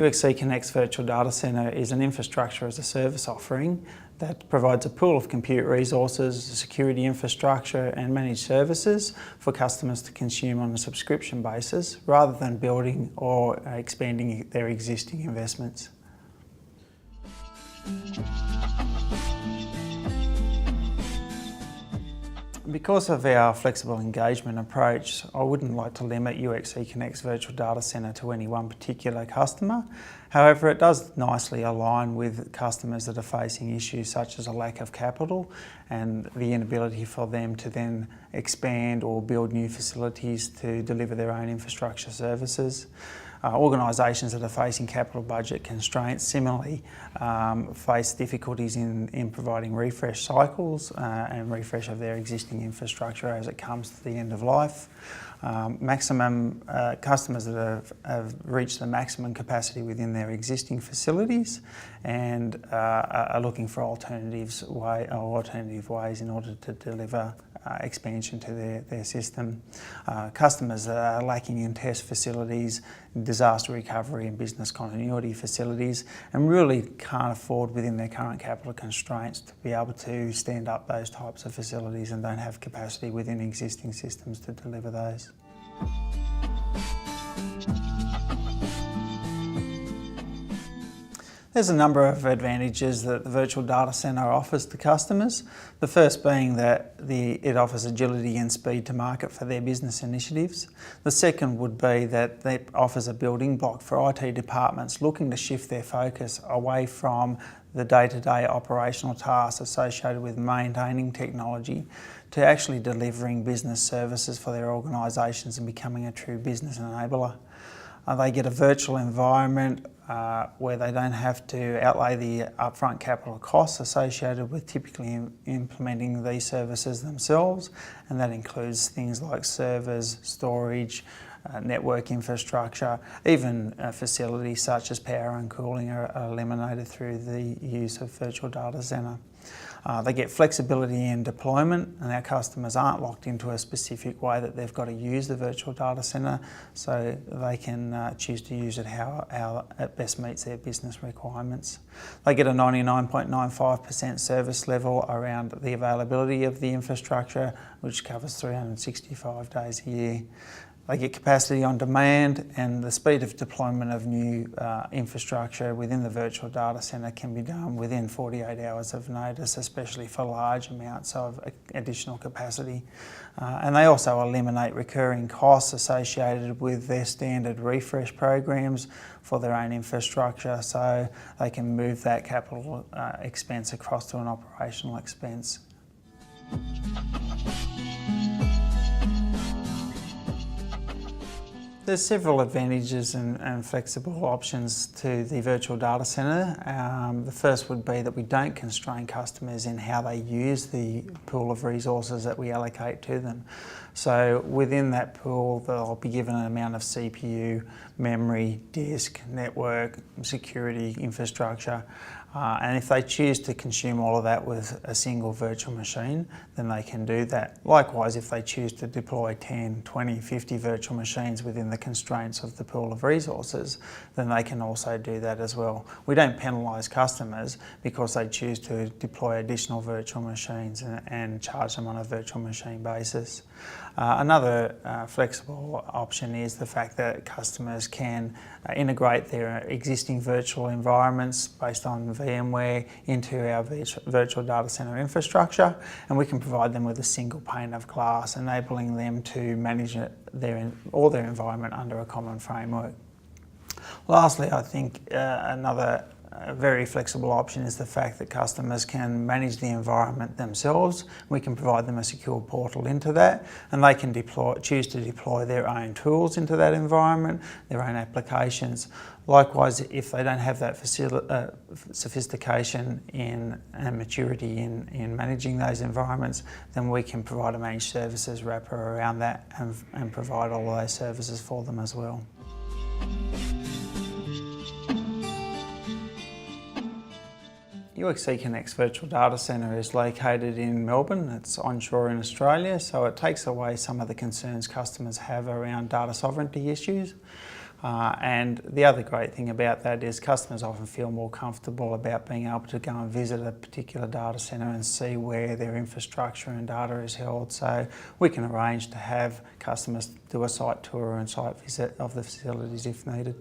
UXC Connect's Virtual Data Centre is an infrastructure as a service offering that provides a pool of compute resources, security infrastructure and managed services for customers to consume on a subscription basis rather than building or expanding their existing investments. Because of our flexible engagement approach, I wouldn't like to limit UXC Connect's Virtual Data Centre to any one particular customer. However, it does nicely align with customers that are facing issues such as a lack of capital and the inability for them to then expand or build new facilities to deliver their own infrastructure services. Organisations that are facing capital budget constraints similarly face difficulties in providing refresh cycles and refresh of their existing infrastructure as it comes to the end of life. Customers that have reached the maximum capacity within their existing facilities and are looking for alternative ways in order to deliver expansion to their system. Customers that are lacking in test facilities, disaster recovery and business continuity facilities and really can't afford within their current capital constraints to be able to stand up those types of facilities and don't have capacity within existing systems to deliver those. There's a number of advantages that the Virtual Data Centre offers to customers. The first being that it offers agility and speed to market for their business initiatives. The second would be that it offers a building block for IT departments looking to shift their focus away from the day-to-day operational tasks associated with maintaining technology to actually delivering business services for their organisations and becoming a true business enabler. They get a virtual environment where they don't have to outlay the upfront capital costs associated with typically implementing these services themselves, and that includes things like servers, storage, network infrastructure, even facilities such as power and cooling are eliminated through the use of Virtual Data Centre. They get flexibility in deployment, and our customers aren't locked into a specific way that they've got to use the Virtual Data Centre, so they can choose to use it how it best meets their business requirements. They get a 99.95% service level around the availability of the infrastructure, which covers 365 days a year. They get capacity on demand, and the speed of deployment of new infrastructure within the Virtual Data Centre can be done within 48 hours of notice, especially for large amounts of additional capacity. And they also eliminate recurring costs associated with their standard refresh programs for their own infrastructure, so they can move that capital expense across to an operational expense. There's several advantages and flexible options to the Virtual Data Centre. The first would be that we don't constrain customers in how they use the pool of resources that we allocate to them. So within that pool, they'll be given an amount of CPU, memory, disk, network, security, infrastructure. And if they choose to consume all of that with a single virtual machine, then they can do that. Likewise, if they choose to deploy 10, 20, 50 virtual machines within the constraints of the pool of resources, then they can also do that as well. We don't penalise customers because they choose to deploy additional virtual machines and charge them on a virtual machine basis. Another flexible option is the fact that customers can integrate their existing virtual environments based on VMware into our Virtual Data Centre infrastructure, and we can provide them with a single pane of glass, enabling them to manage all their environment under a common framework. Lastly, I think another very flexible option is the fact that customers can manage the environment themselves. We can provide them a secure portal into that, and they can choose to deploy their own tools into that environment, their own applications. Likewise, if they don't have that sophistication and maturity in managing those environments, then we can provide a managed services wrapper around that and provide all of those services for them as well. UXC Connect's Virtual Data Centre is located in Melbourne. It's onshore in Australia, so it takes away some of the concerns customers have around data sovereignty issues. And the other great thing about that is customers often feel more comfortable about being able to go and visit a particular data centre and see where their infrastructure and data is held. So we can arrange to have customers do a site tour and site visit of the facilities if needed.